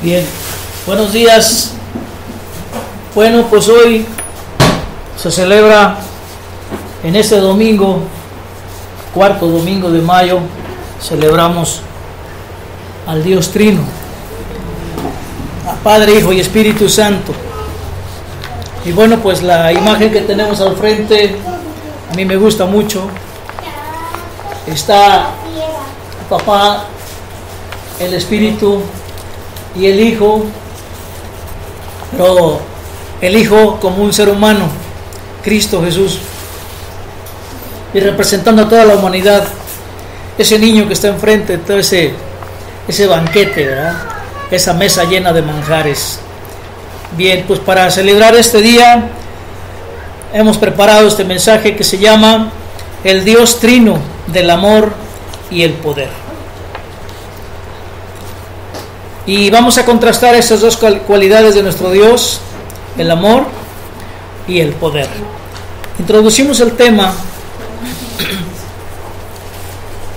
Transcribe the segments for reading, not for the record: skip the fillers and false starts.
Bien, buenos días. Bueno, pues hoy se celebra en este domingo, cuarto domingo de mayo, celebramos al Dios Trino, a Padre, Hijo y Espíritu Santo. Y bueno, pues la imagen que tenemos al frente a mí me gusta mucho. Está el Papá, el Espíritu y el Hijo, pero el Hijo como un ser humano, Cristo Jesús, y representando a toda la humanidad, ese niño que está enfrente, todo ese banquete, ¿verdad? Esa mesa llena de manjares. Bien, pues para celebrar este día hemos preparado este mensaje que se llama El Dios Trino del amor y el poder. Y vamos a contrastar estas dos cualidades de nuestro Dios, el amor y el poder. Introducimos el tema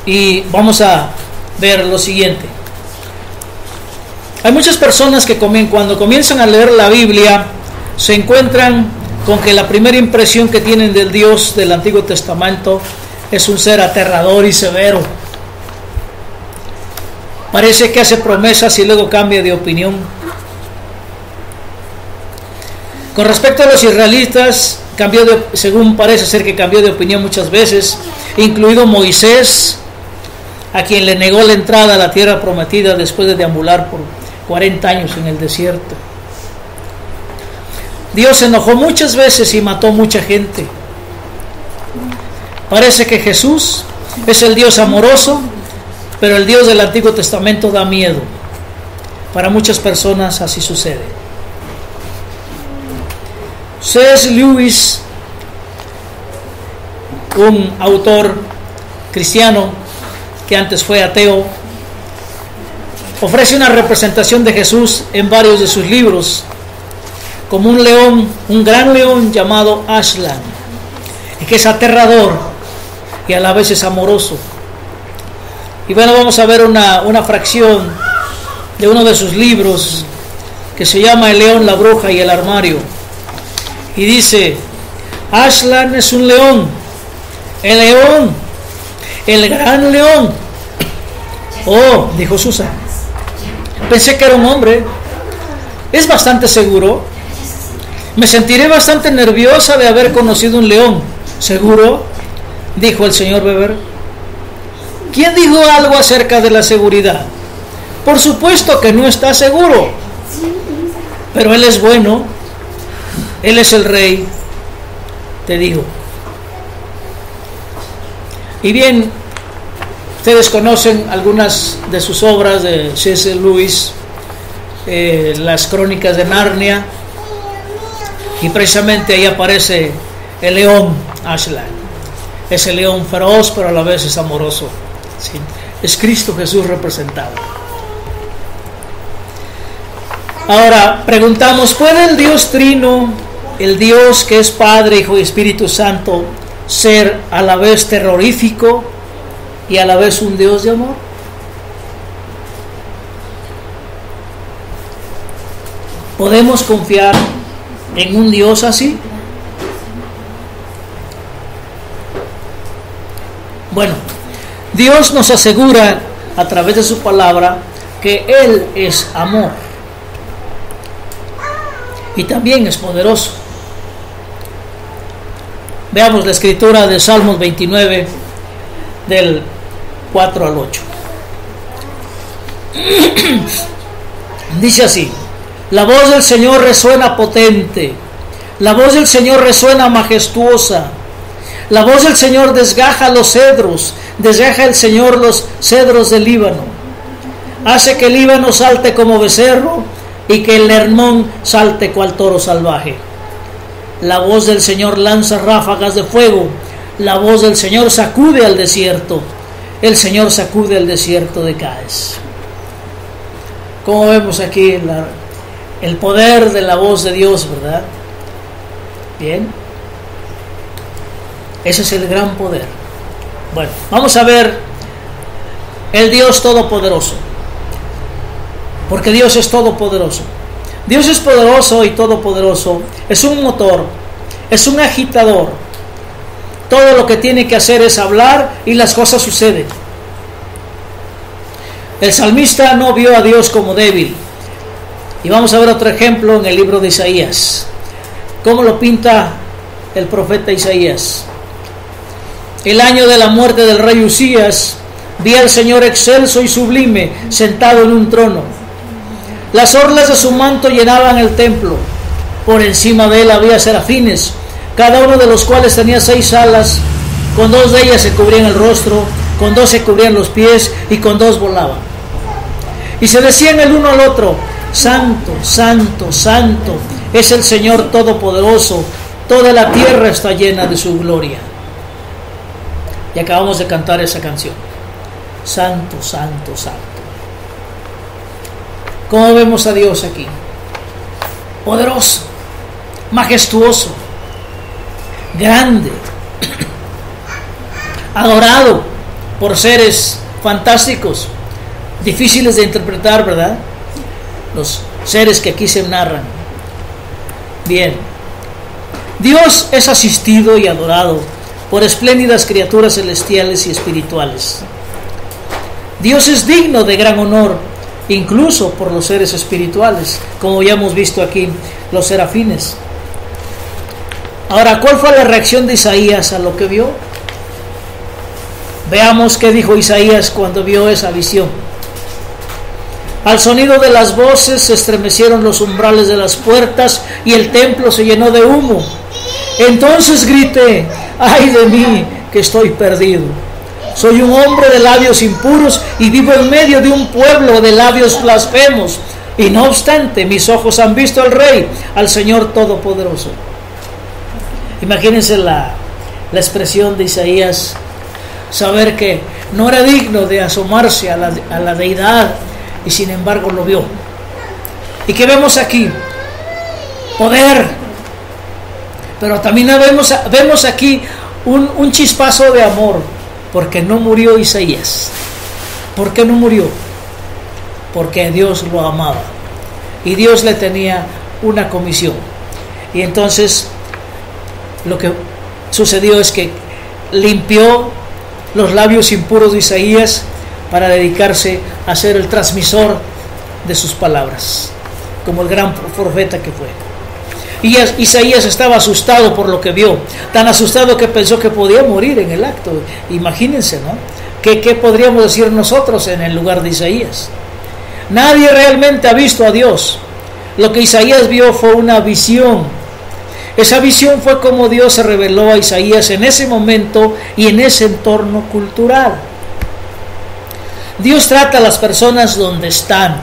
y vamos a ver lo siguiente. Hay muchas personas que cuando comienzan a leer la Biblia se encuentran con que la primera impresión que tienen del Dios del Antiguo Testamento es un ser aterrador y severo. Parece que hace promesas y luego cambia de opinión. Con respecto a los israelitas, según parece ser que cambió de opinión muchas veces, incluido Moisés, a quien le negó la entrada a la tierra prometida después de deambular por 40 años en el desierto. Dios se enojó muchas veces y mató mucha gente. Parece que Jesús es el Dios amoroso, pero el Dios del Antiguo Testamento da miedo. Para muchas personas así sucede. C.S. Lewis, un autor cristiano que antes fue ateo, ofrece una representación de Jesús en varios de sus libros como un león, un gran león llamado Aslan, y que es aterrador y a la vez es amoroso. Y bueno, vamos a ver una fracción de uno de sus libros que se llama El león, la bruja y el armario. Y dice: Aslan es un león, el gran león. Oh, dijo Susan, pensé que era un hombre. Es bastante seguro. Me sentiré bastante nerviosa de haber conocido un león. ¿Seguro?, dijo el señor Weber. ¿Quién dijo algo acerca de la seguridad? Por supuesto que no está seguro. Pero él es bueno. Él es el rey, te digo. Y bien, ustedes conocen algunas de sus obras de C.S. Lewis, las Crónicas de Narnia, y precisamente ahí aparece el león Aslan. Es el león feroz, pero a la vez es amoroso. ¿Sí? Es Cristo Jesús representado. Ahora preguntamos: ¿puede el Dios Trino, el Dios que es Padre, Hijo y Espíritu Santo, ser a la vez terrorífico y a la vez un Dios de amor? ¿Podemos confiar en un Dios así? Bueno, Dios nos asegura a través de su palabra que Él es amor y también es poderoso. Veamos la escritura de Salmos 29 del 4 al 8. Dice así: la voz del Señor resuena potente, la voz del Señor resuena majestuosa, la voz del Señor desgaja los cedros, desgaja el Señor los cedros del Líbano, hace que el Líbano salte como becerro y que el Hermón salte cual toro salvaje. La voz del Señor lanza ráfagas de fuego, la voz del Señor sacude al desierto, el Señor sacude al desierto de Cádiz. Como vemos aquí el poder de la voz de Dios, ¿verdad? Bien, ese es el gran poder. Bueno, vamos a ver el Dios Todopoderoso. porque Dios es todopoderoso. Dios es poderoso y todopoderoso. Es un motor, es un agitador. Todo lo que tiene que hacer es hablar y las cosas suceden. El salmista no vio a Dios como débil. Y vamos a ver otro ejemplo en el libro de Isaías. ¿Cómo lo pinta el profeta Isaías? El año de la muerte del rey Usías, vi al Señor excelso y sublime, sentado en un trono. Las orlas de su manto llenaban el templo. Por encima de él había serafines, cada uno de los cuales tenía 6 alas. Con 2 de ellas se cubrían el rostro, con 2 se cubrían los pies y con 2 volaban. Y se decían el uno al otro: Santo, santo, santo es el Señor Todopoderoso, toda la tierra está llena de su gloria. Y acabamos de cantar esa canción. Santo, santo, santo. ¿Cómo vemos a Dios aquí? Poderoso, majestuoso, grande, adorado por seres fantásticos, difíciles de interpretar, ¿verdad? Los seres que aquí se narran. Bien, Dios es asistido y adorado por espléndidas criaturas celestiales y espirituales. Dios es digno de gran honor, incluso por los seres espirituales, como ya hemos visto aquí, los serafines. Ahora, ¿cuál fue la reacción de Isaías a lo que vio? Veamos qué dijo Isaías cuando vio esa visión. Al sonido de las voces se estremecieron los umbrales de las puertas y el templo se llenó de humo. Entonces grité: ¡ay de mí, que estoy perdido! Soy un hombre de labios impuros y vivo en medio de un pueblo de labios blasfemos. Y no obstante, mis ojos han visto al Rey, al Señor Todopoderoso. Imagínense la expresión de Isaías, saber que no era digno de asomarse a la deidad, y sin embargo lo vio. ¿Y qué vemos aquí? Poder. Pero también vemos aquí un chispazo de amor, porque no murió Isaías. ¿Por qué no murió? Porque Dios lo amaba y Dios le tenía una comisión. Y entonces lo que sucedió es que limpió los labios impuros de Isaías para dedicarse a ser el transmisor de sus palabras, como el gran profeta que fue. Y Isaías estaba asustado por lo que vio, tan asustado que pensó que podía morir en el acto. Imagínense, ¿no? ¿Qué podríamos decir nosotros en el lugar de Isaías? Nadie realmente ha visto a Dios. Lo que Isaías vio fue una visión. Esa visión fue como Dios se reveló a Isaías en ese momento y en ese entorno cultural. Dios trata a las personas donde están.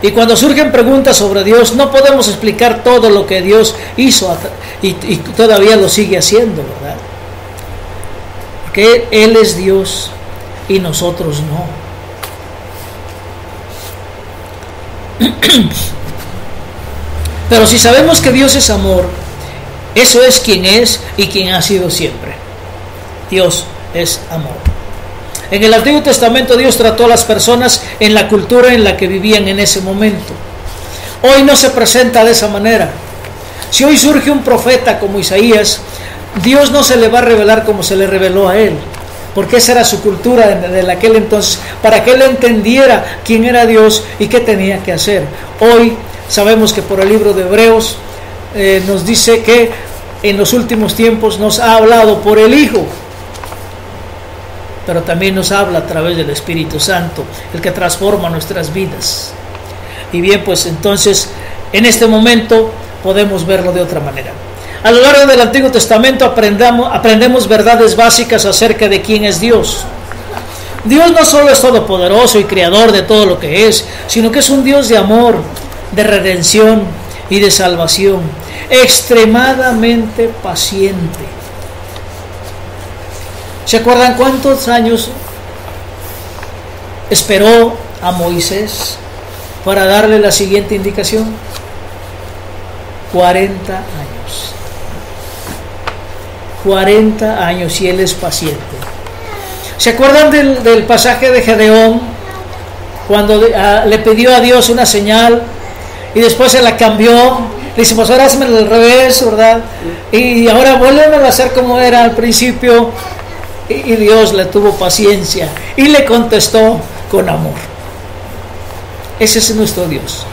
Y cuando surgen preguntas sobre Dios, no podemos explicar todo lo que Dios hizo y todavía lo sigue haciendo, ¿verdad? Porque Él es Dios y nosotros no. Pero si sabemos que Dios es amor, eso es quien es y quien ha sido siempre. Dios es amor. En el Antiguo Testamento Dios trató a las personas en la cultura en la que vivían en ese momento. Hoy no se presenta de esa manera. Si hoy surge un profeta como Isaías, Dios no se le va a revelar como se le reveló a él, porque esa era su cultura de aquel entonces, para que él entendiera quién era Dios y qué tenía que hacer. Hoy sabemos que por el libro de Hebreos nos dice que en los últimos tiempos nos ha hablado por el Hijo, pero también nos habla a través del Espíritu Santo, el que transforma nuestras vidas. Y bien, pues entonces en este momento podemos verlo de otra manera. A lo largo del Antiguo Testamento aprendemos verdades básicas acerca de quién es Dios. Dios no solo es todopoderoso y creador de todo lo que es, sino que es un Dios de amor, de redención y de salvación, extremadamente paciente. ¿Se acuerdan cuántos años esperó a Moisés para darle la siguiente indicación? 40 años. 40 años, y él es paciente. ¿Se acuerdan del pasaje de Gedeón, cuando le pidió a Dios una señal y después se la cambió. Le dice, pues ahora hazme al revés, ¿verdad? Y ahora vuélveme a hacer como era al principio. Y Dios le tuvo paciencia y le contestó con amor. Ese es nuestro Dios.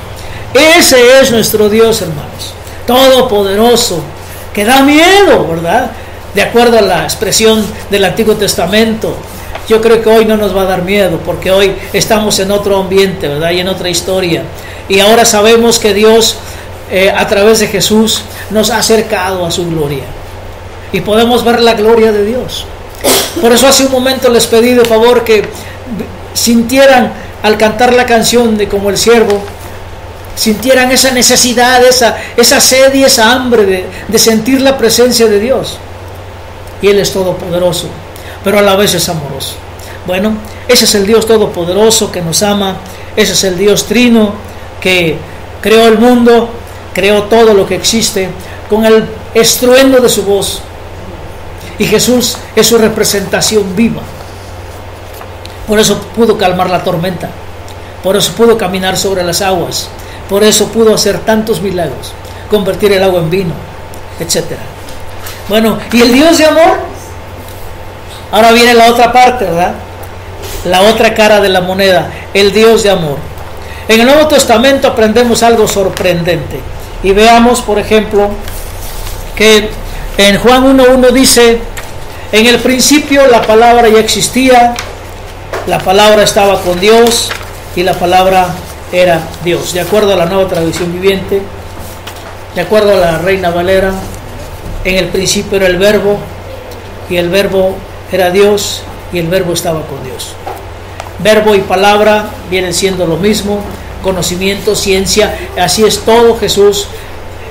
Ese es nuestro Dios, hermanos. Todopoderoso, que da miedo, ¿verdad? De acuerdo a la expresión del Antiguo Testamento. Yo creo que hoy no nos va a dar miedo, porque hoy estamos en otro ambiente, ¿verdad? Y en otra historia. Y ahora sabemos que Dios, a través de Jesús, nos ha acercado a su gloria. Y podemos ver la gloria de Dios. Por eso hace un momento les pedí de favor que sintieran al cantar la canción de Como el Siervo, sintieran esa necesidad, esa sed y esa hambre de sentir la presencia de Dios. Y Él es todopoderoso, pero a la vez es amoroso. Bueno, ese es el Dios todopoderoso que nos ama. Ese es el Dios trino que creó el mundo, creó todo lo que existe con el estruendo de su voz. Y Jesús es su representación viva. Por eso pudo calmar la tormenta. Por eso pudo caminar sobre las aguas. Por eso pudo hacer tantos milagros. Convertir el agua en vino, etc. Bueno, ¿y el Dios de amor? Ahora viene la otra parte, ¿verdad? La otra cara de la moneda. El Dios de amor. En el Nuevo Testamento aprendemos algo sorprendente. Y veamos, por ejemplo, que en Juan 1:1 dice: en el principio la palabra ya existía, la palabra estaba con Dios y la palabra era Dios. De acuerdo a la Nueva Traducción Viviente, de acuerdo a la Reina Valera, en el principio era el Verbo y el Verbo era Dios y el Verbo estaba con Dios. Verbo y palabra vienen siendo lo mismo, conocimiento, ciencia, así es todo. Jesús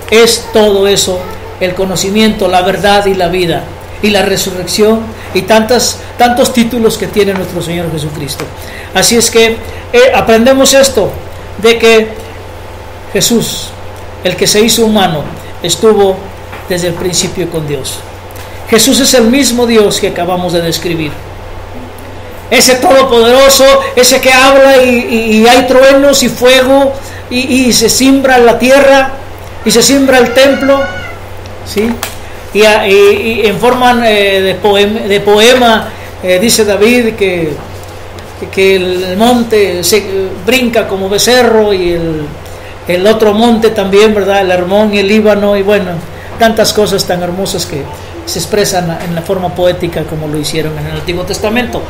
es todo eso, el conocimiento, la verdad y la vida y la resurrección y tantos títulos que tiene nuestro Señor Jesucristo. Así es que aprendemos esto, de que Jesús, el que se hizo humano, estuvo desde el principio con Dios. Jesús es el mismo Dios que acabamos de describir. Ese todopoderoso, ese que habla y hay truenos y fuego y se siembra la tierra y se siembra el templo, ¿sí? Y en forma de poema dice David que el monte se brinca como becerro y el otro monte también, ¿verdad? El Hermón y el Líbano, y bueno, tantas cosas tan hermosas que se expresan en la forma poética como lo hicieron en el Antiguo Testamento.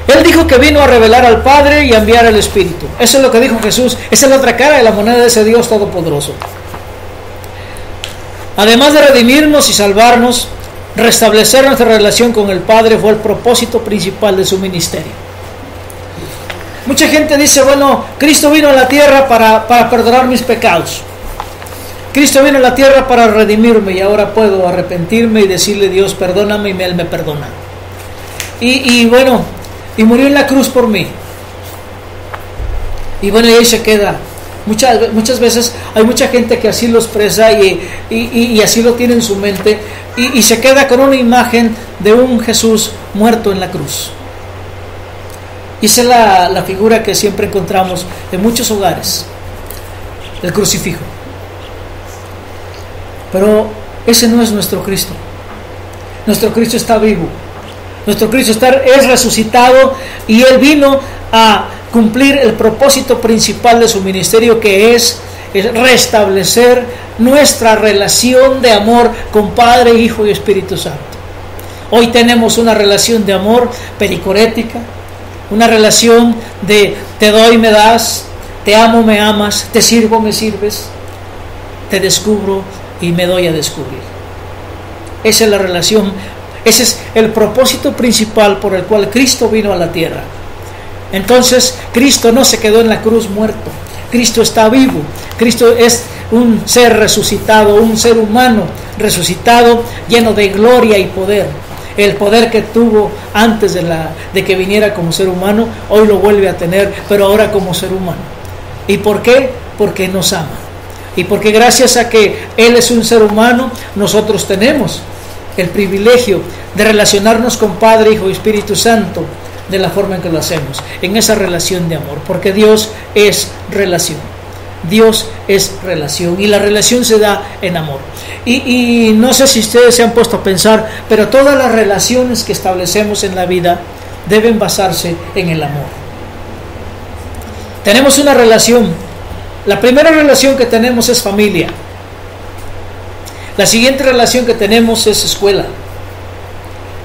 Él dijo que vino a revelar al Padre y a enviar al Espíritu. Eso es lo que dijo Jesús. Esa es la otra cara de la moneda de ese Dios todopoderoso. Además de redimirnos y salvarnos, restablecer nuestra relación con el Padre fue el propósito principal de su ministerio. Mucha gente dice, bueno, Cristo vino a la tierra para perdonar mis pecados. Cristo vino a la tierra para redimirme y ahora puedo arrepentirme y decirle: Dios, perdóname, y Él me perdona. Y bueno, y murió en la cruz por mí. Y bueno, y ahí se queda. Muchas veces hay mucha gente que así lo expresa y así lo tiene en su mente y se queda con una imagen de un Jesús muerto en la cruz. Y esa es la figura que siempre encontramos en muchos hogares, el crucifijo. Pero ese no es nuestro Cristo. Nuestro Cristo está vivo. Nuestro Cristo es resucitado y Él vino a cumplir el propósito principal de su ministerio, que es restablecer nuestra relación de amor con Padre, Hijo y Espíritu Santo. Hoy tenemos una relación de amor pericorética, una relación de te doy, me das, te amo, me amas, te sirvo, me sirves, te descubro y me doy a descubrir. Esa es la relación, ese es el propósito principal por el cual Cristo vino a la tierra. Entonces, Cristo no se quedó en la cruz muerto. Cristo está vivo. Cristo es un ser resucitado, un ser humano resucitado, lleno de gloria y poder. El poder que tuvo antes de que viniera como ser humano, hoy lo vuelve a tener, pero ahora como ser humano. ¿Y por qué? Porque nos ama. Y porque gracias a que Él es un ser humano, nosotros tenemos el privilegio de relacionarnos con Padre, Hijo y Espíritu Santo de la forma en que lo hacemos, en esa relación de amor, porque Dios es relación. Dios es relación y la relación se da en amor. Y no sé si ustedes se han puesto a pensar, pero todas las relaciones que establecemos en la vida deben basarse en el amor. Tenemos una relación. La primera relación que tenemos es familia. La siguiente relación que tenemos es escuela.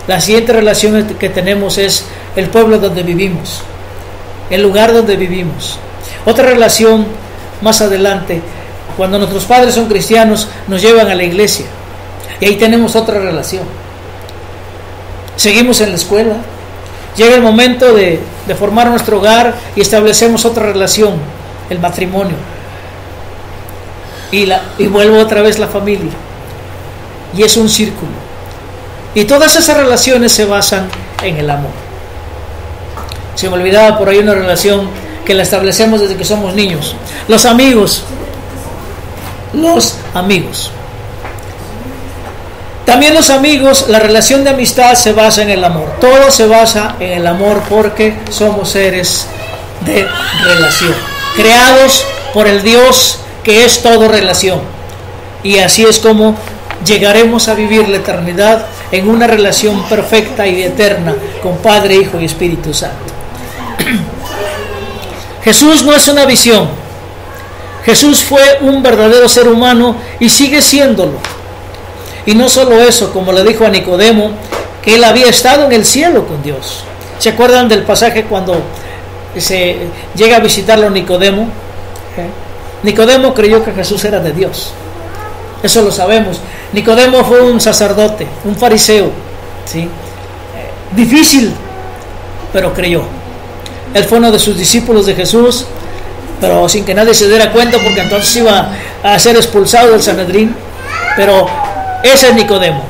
La siguiente relación que tenemos es el pueblo donde vivimos, el lugar donde vivimos. Otra relación más adelante, cuando nuestros padres son cristianos, nos llevan a la iglesia y ahí tenemos otra relación. Seguimos en la escuela, llega el momento de formar nuestro hogar y establecemos otra relación, el matrimonio, y vuelvo otra vez la familia, y es un círculo, y todas esas relaciones se basan en el amor. Se me olvidaba por ahí una relación que la establecemos desde que somos niños, los amigos. También los amigos, la relación de amistad se basa en el amor. Todo se basa en el amor porque somos seres de relación, creados por el Dios que es todo relación. Y así es como llegaremos a vivir la eternidad en una relación perfecta y eterna con Padre, Hijo y Espíritu Santo. Jesús no es una visión. Jesús fue un verdadero ser humano y sigue siéndolo. Y no solo eso, como le dijo a Nicodemo, que él había estado en el cielo con Dios. ¿Se acuerdan del pasaje cuando se llega a visitarlo Nicodemo? Nicodemo creyó que Jesús era de Dios. Eso lo sabemos. Nicodemo fue un sacerdote, un fariseo, ¿sí? Difícil, pero creyó. Él fue uno de sus discípulos de Jesús, pero sin que nadie se diera cuenta, porque entonces iba a ser expulsado del Sanedrín. Pero ese es Nicodemo.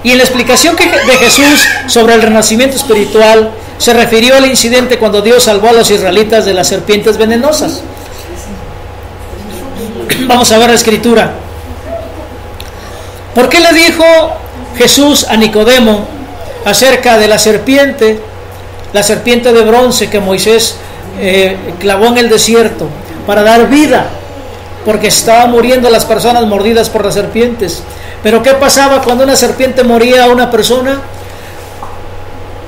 Y en la explicación de Jesús sobre el renacimiento espiritual, se refirió al incidente cuando Dios salvó a los israelitas de las serpientes venenosas. Vamos a ver la escritura. ¿Por qué le dijo Jesús a Nicodemo acerca de la serpiente de bronce que Moisés clavó en el desierto para dar vida? Porque estaban muriendo las personas mordidas por las serpientes. Pero ¿qué pasaba cuando una serpiente moría a una persona?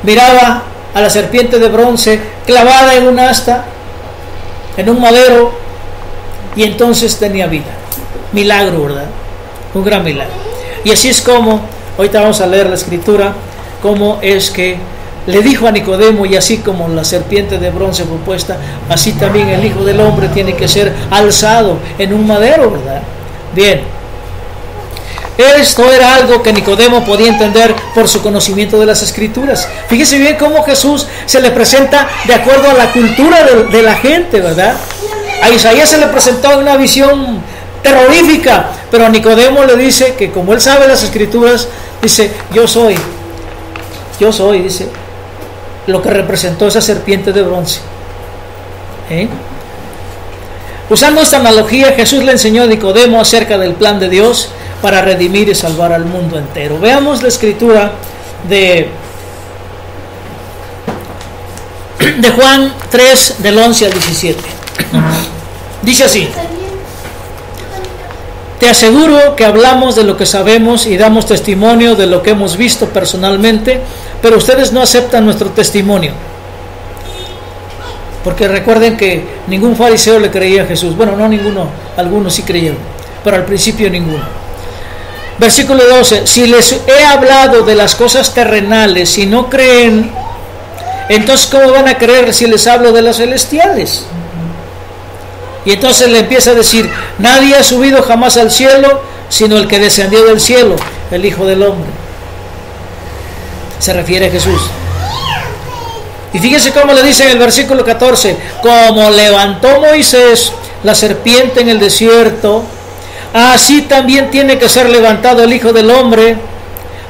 Miraba a la serpiente de bronce clavada en un asta, en un madero, y entonces tenía vida. Milagro, ¿verdad? Un gran milagro. Y así es como, ahorita vamos a leer la escritura, cómo es que le dijo a Nicodemo, y así como la serpiente de bronce fue puesta, así también el Hijo del Hombre tiene que ser alzado en un madero, ¿verdad? Bien. Esto era algo que Nicodemo podía entender por su conocimiento de las Escrituras. Fíjese bien cómo Jesús se le presenta de acuerdo a la cultura de la gente, ¿verdad? A Isaías se le presentó una visión terrorífica, pero a Nicodemo le dice que como él sabe las Escrituras, dice, yo soy, dice, lo que representó esa serpiente de bronce. Usando esta analogía, Jesús le enseñó a Nicodemo acerca del plan de Dios para redimir y salvar al mundo entero. Veamos la escritura de Juan 3, del 11 al 17. Dice así: te aseguro que hablamos de lo que sabemos y damos testimonio de lo que hemos visto personalmente, pero ustedes no aceptan nuestro testimonio. Porque recuerden que ningún fariseo le creía a Jesús. Bueno, no ninguno, algunos sí creyeron, pero al principio ninguno. Versículo 12: si les he hablado de las cosas terrenales y no creen, entonces ¿cómo van a creer si les hablo de las celestiales? Y entonces le empieza a decir: nadie ha subido jamás al cielo, sino el que descendió del cielo, el Hijo del Hombre. Se refiere a Jesús. Y fíjense cómo le dice en el versículo 14: como levantó Moisés la serpiente en el desierto, así también tiene que ser levantado el Hijo del Hombre,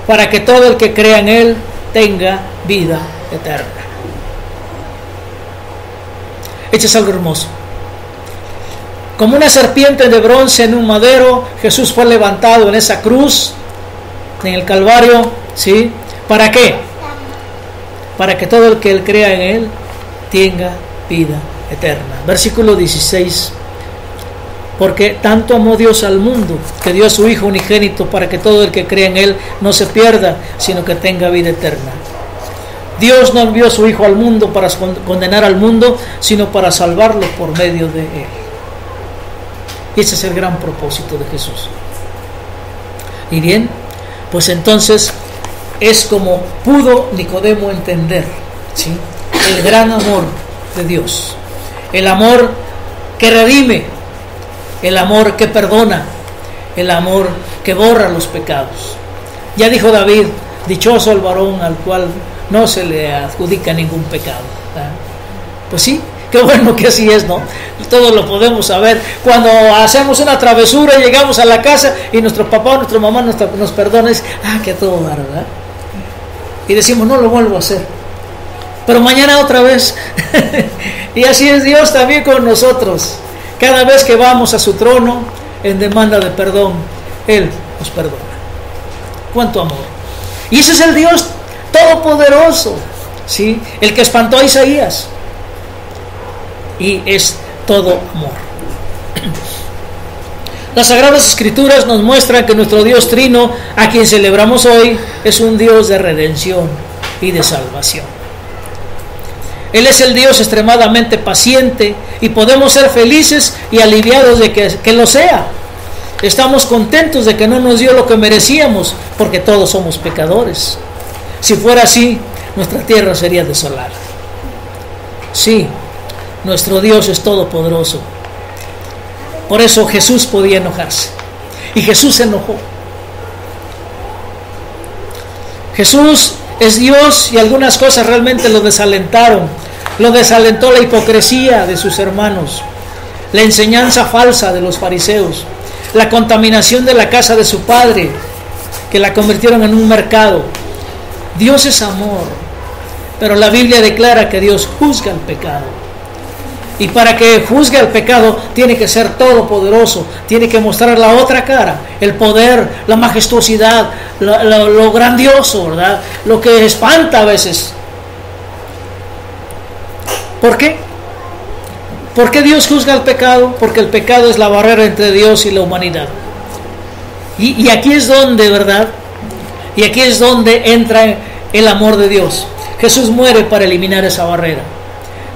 para que todo el que crea en él tenga vida eterna. Esto es algo hermoso. Como una serpiente de bronce en un madero, Jesús fue levantado en esa cruz, en el Calvario, ¿sí? ¿Para qué? para que todo el que él crea en él tenga vida eterna. Versículo 16. Porque tanto amó Dios al mundo, que dio a su Hijo unigénito, para que todo el que cree en él no se pierda, sino que tenga vida eterna. Dios no envió a su Hijo al mundo para condenar al mundo, sino para salvarlo por medio de él. Y ese es el gran propósito de Jesús. Y bien, pues entonces es como pudo Nicodemo entender, ¿sí?, el gran amor de Dios, el amor que redime, el amor que perdona, el amor que borra los pecados. Ya dijo David: dichoso el varón al cual no se le adjudica ningún pecado. ¿Verdad? Pues sí, qué bueno que así es, ¿no? Todos lo podemos saber. Cuando hacemos una travesura, llegamos a la casa y nuestro papá o nuestra mamá nos perdona, es que todo dar, ¿verdad? Y decimos: no lo vuelvo a hacer, pero mañana otra vez. Y así es Dios también con nosotros. Cada vez que vamos a su trono en demanda de perdón, Él nos perdona. ¡Cuánto amor! Y ese es el Dios todopoderoso, ¿sí?, el que espantó a Isaías. Y es todo amor. Las Sagradas Escrituras nos muestran que nuestro Dios Trino, a quien celebramos hoy, es un Dios de redención y de salvación. Él es el Dios extremadamente paciente y podemos ser felices y aliviados de que lo sea. Estamos contentos de que no nos dio lo que merecíamos, porque todos somos pecadores. Si fuera así, nuestra tierra sería desolada. Sí, nuestro Dios es todopoderoso. Por eso Jesús podía enojarse. Y Jesús se enojó. Jesús es Dios y algunas cosas realmente lo desalentaron. Lo desalentó la hipocresía de sus hermanos, la enseñanza falsa de los fariseos, la contaminación de la casa de su padre, que la convirtieron en un mercado. Dios es amor, pero la Biblia declara que Dios juzga el pecado. Y para que juzgue el pecado tiene que ser todopoderoso, tiene que mostrar la otra cara, el poder, la majestuosidad, lo grandioso, ¿verdad?, lo que espanta a veces. ¿Por qué? ¿Por qué Dios juzga el pecado? Porque el pecado es la barrera entre Dios y la humanidad. Y aquí es donde, ¿verdad?, y aquí es donde entra el amor de Dios. Jesús muere para eliminar esa barrera.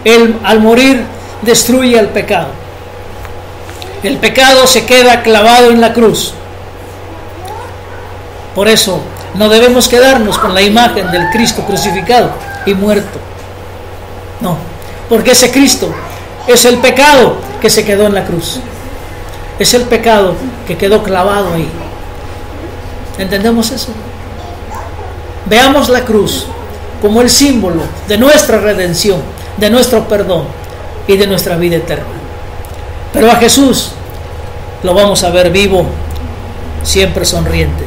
Él, al morir, destruye el pecado. El pecado se queda clavado en la cruz. Por eso no debemos quedarnos con la imagen del Cristo crucificado y muerto. No, porque ese Cristo es el pecado que se quedó en la cruz. Es el pecado que quedó clavado ahí. ¿Entendemos eso? Veamos la cruz como el símbolo de nuestra redención, de nuestro perdón y de nuestra vida eterna. Pero a Jesús lo vamos a ver vivo, siempre sonriente.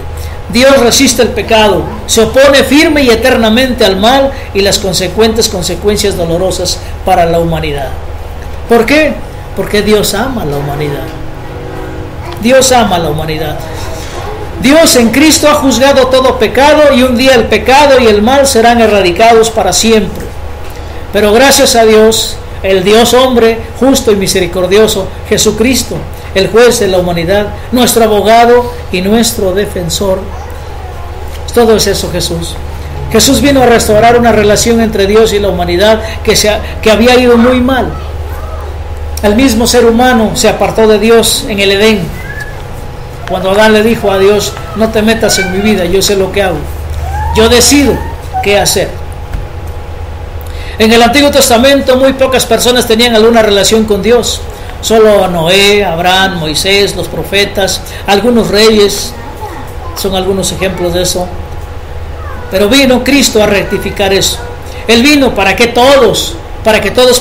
Dios resiste el pecado, se opone firme y eternamente al mal y las consecuentes consecuencias dolorosas para la humanidad. ¿Por qué? Porque Dios ama a la humanidad. Dios ama a la humanidad. Dios en Cristo ha juzgado todo pecado y un día el pecado y el mal serán erradicados para siempre. Pero gracias a Dios, el Dios hombre, justo y misericordioso, Jesucristo, el juez de la humanidad, nuestro abogado y nuestro defensor. Todo es eso, Jesús. Jesús vino a restaurar una relación entre Dios y la humanidad que había ido muy mal. El mismo ser humano se apartó de Dios en el Edén. Cuando Adán le dijo a Dios: no te metas en mi vida, yo sé lo que hago. Yo decido qué hacer. En el Antiguo Testamento muy pocas personas tenían alguna relación con Dios. Solo Noé, Abraham, Moisés, los profetas, algunos reyes, son algunos ejemplos de eso. Pero vino Cristo a rectificar eso. Él vino para que todos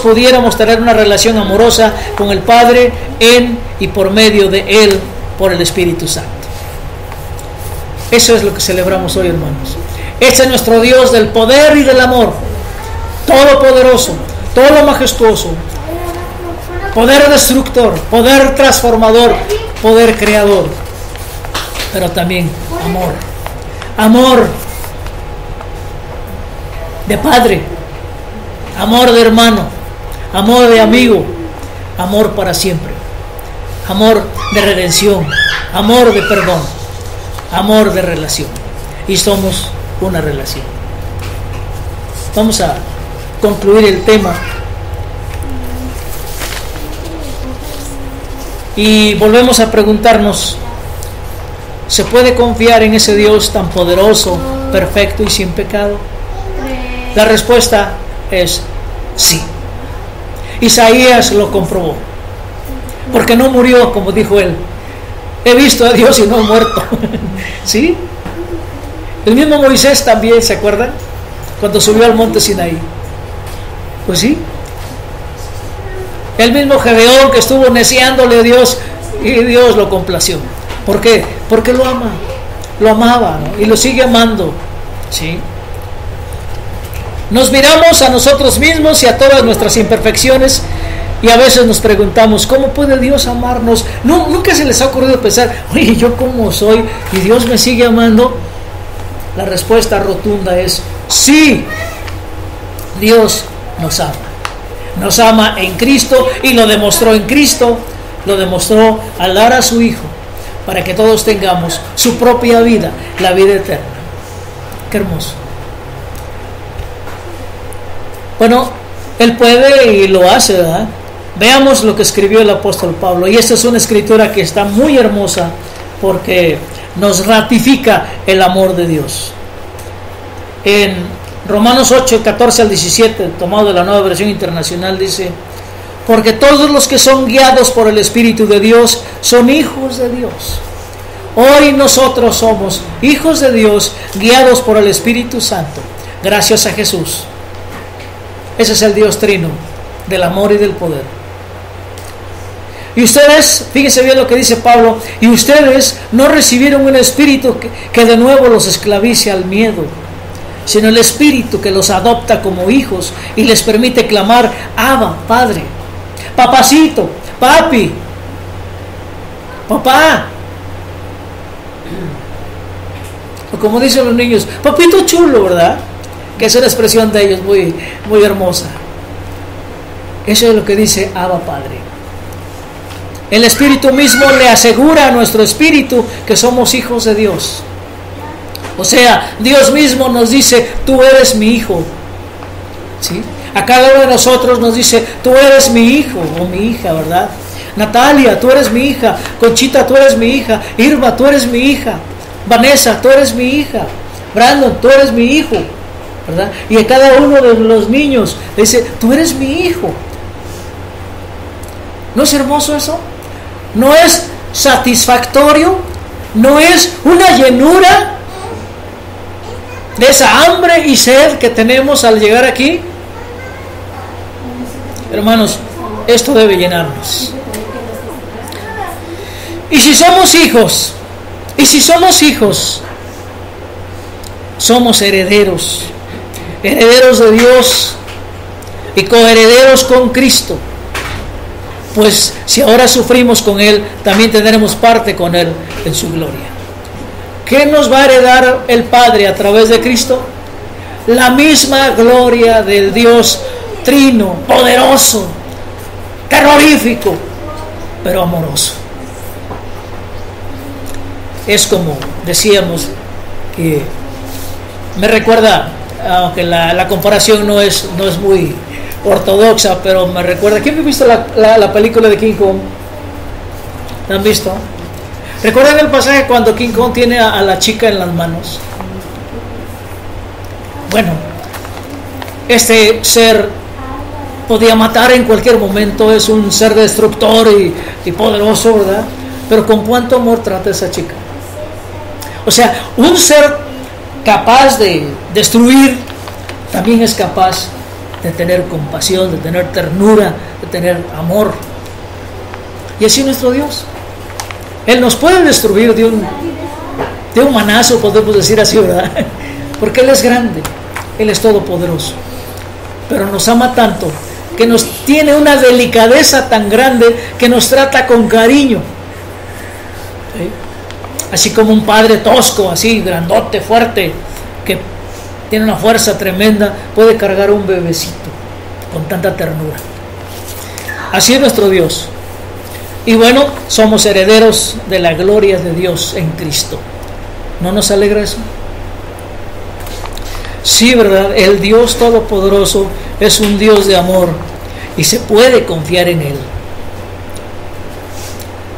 pudiéramos tener una relación amorosa con el Padre en y por medio de Él, por el Espíritu Santo. Eso es lo que celebramos hoy, hermanos. Ese es nuestro Dios del poder y del amor, todopoderoso, todo majestuoso, poder destructor, poder transformador, poder creador, pero también amor. Amor de padre, amor de hermano, amor de amigo, amor para siempre, amor de redención, amor de perdón, amor de relación. Y somos una relación. Vamos a concluir el tema y volvemos a preguntarnos: ¿se puede confiar en ese Dios tan poderoso, perfecto y sin pecado? La respuesta es sí. Isaías lo comprobó, porque no murió, como dijo él. He visto a Dios y no he muerto. ¿Sí? El mismo Moisés también, ¿se acuerdan? Cuando subió al monte Sinaí. Pues sí. El mismo Gedeón, que estuvo neciándole a Dios, y Dios lo complació. ¿Por qué? Porque lo ama, lo amaba, ¿no? Y lo sigue amando. ¿Sí? Nos miramos a nosotros mismos y a todas nuestras imperfecciones y a veces nos preguntamos: ¿cómo puede Dios amarnos? No, nunca se les ha ocurrido pensar: oye, ¿yo cómo soy? ¿Y Dios me sigue amando? La respuesta rotunda es sí. Dios nos ama. Nos ama en Cristo y lo demostró en Cristo. Lo demostró al dar a su Hijo para que todos tengamos su propia vida, la vida eterna. Qué hermoso. Bueno, Él puede y lo hace, ¿verdad? Veamos lo que escribió el apóstol Pablo. Y esta es una escritura que está muy hermosa porque nos ratifica el amor de Dios. En Romanos 8, 14 al 17, tomado de la Nueva Versión Internacional, dice: porque todos los que son guiados por el Espíritu de Dios son hijos de Dios. Hoy nosotros somos hijos de Dios, guiados por el Espíritu Santo, gracias a Jesús. Ese es el Dios trino, del amor y del poder. Y ustedes, fíjense bien lo que dice Pablo: y ustedes no recibieron un espíritu que de nuevo los esclavice al miedo, sino el Espíritu que los adopta como hijos y les permite clamar: Abba, Padre, papacito, papi, papá. O como dicen los niños: papito chulo, ¿verdad? Que es una expresión de ellos muy, muy hermosa. Eso es lo que dice Abba, Padre. El Espíritu mismo le asegura a nuestro espíritu que somos hijos de Dios. O sea, Dios mismo nos dice: tú eres mi hijo. ¿Sí? A cada uno de nosotros nos dice: tú eres mi hijo o mi hija, ¿verdad? Natalia, tú eres mi hija. Conchita, tú eres mi hija. Irma, tú eres mi hija. Vanessa, tú eres mi hija. Brandon, tú eres mi hijo, ¿verdad? Y a cada uno de los niños le dice: tú eres mi hijo. ¿No es hermoso eso? ¿No es satisfactorio? ¿No es una llenura de esa hambre y sed que tenemos al llegar aquí? Hermanos, esto debe llenarnos. Y si somos hijos, somos herederos, herederos de Dios y coherederos con Cristo. Pues si ahora sufrimos con Él, también tendremos parte con Él en su gloria. ¿Qué nos va a heredar el Padre a través de Cristo? La misma gloria del Dios trino, poderoso, terrorífico, pero amoroso. Es como decíamos, que me recuerda, aunque la comparación no es muy ortodoxa, pero me recuerda. ¿Quién ha visto la película de King Kong? ¿La han visto? ¿Recuerdan el pasaje cuando King Kong tiene a la chica en las manos? Bueno, este ser podía matar en cualquier momento, es un ser destructor y poderoso, ¿verdad? Pero con cuánto amor trata a esa chica. O sea, un ser capaz de destruir también es capaz de tener compasión, de tener ternura, de tener amor. Y así nuestro Dios. Él nos puede destruir de un manazo, podemos decir así, ¿verdad? Porque Él es grande, Él es todopoderoso. Pero nos ama tanto, que nos tiene una delicadeza tan grande, que nos trata con cariño. ¿Sí? Así como un padre tosco, así, grandote, fuerte, que tiene una fuerza tremenda, puede cargar un bebecito con tanta ternura. Así es nuestro Dios. Y bueno, somos herederos de la gloria de Dios en Cristo. ¿No nos alegra eso? Sí, ¿verdad? El Dios Todopoderoso es un Dios de amor y se puede confiar en Él.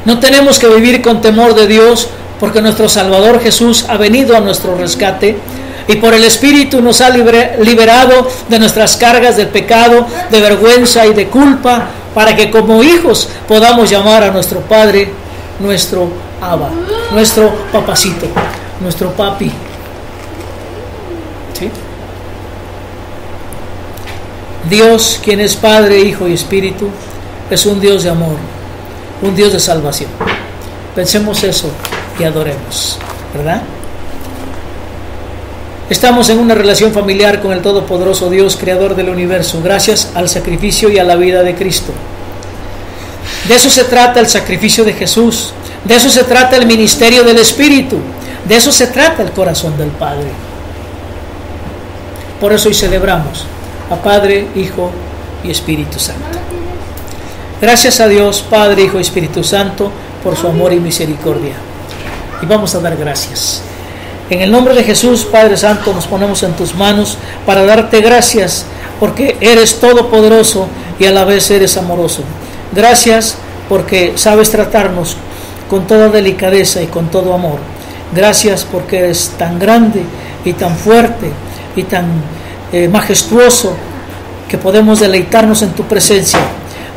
No tenemos que vivir con temor de Dios, porque nuestro Salvador Jesús ha venido a nuestro rescate y por el Espíritu nos ha liberado de nuestras cargas del pecado, de vergüenza y de culpa, para que como hijos podamos llamar a nuestro Padre, nuestro Abba, nuestro papacito, nuestro papi. ¿Sí? Dios, quien es Padre, Hijo y Espíritu, es un Dios de amor, un Dios de salvación. Pensemos eso y adoremos, ¿verdad? Estamos en una relación familiar con el Todopoderoso Dios, Creador del universo, gracias al sacrificio y a la vida de Cristo. De eso se trata el sacrificio de Jesús, de eso se trata el ministerio del Espíritu, de eso se trata el corazón del Padre. Por eso hoy celebramos a Padre, Hijo y Espíritu Santo. Gracias a Dios, Padre, Hijo y Espíritu Santo, por su amor y misericordia. Y vamos a dar gracias. En el nombre de Jesús, Padre Santo, nos ponemos en tus manos para darte gracias, porque eres todopoderoso y a la vez eres amoroso. Gracias porque sabes tratarnos con toda delicadeza y con todo amor. Gracias porque eres tan grande y tan fuerte y tan majestuoso que podemos deleitarnos en tu presencia.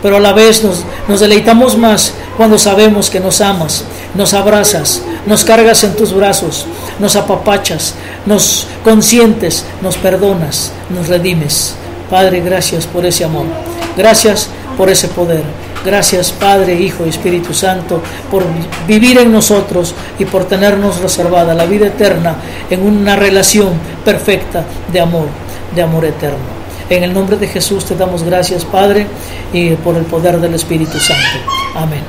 Pero a la vez nos deleitamos más cuando sabemos que nos amas, nos abrazas, nos cargas en tus brazos, nos apapachas, nos consientes, nos perdonas, nos redimes. Padre, gracias por ese amor, gracias por ese poder. Gracias, Padre, Hijo y Espíritu Santo, por vivir en nosotros y por tenernos reservada la vida eterna en una relación perfecta de amor eterno. En el nombre de Jesús te damos gracias, Padre, y por el poder del Espíritu Santo. Amén.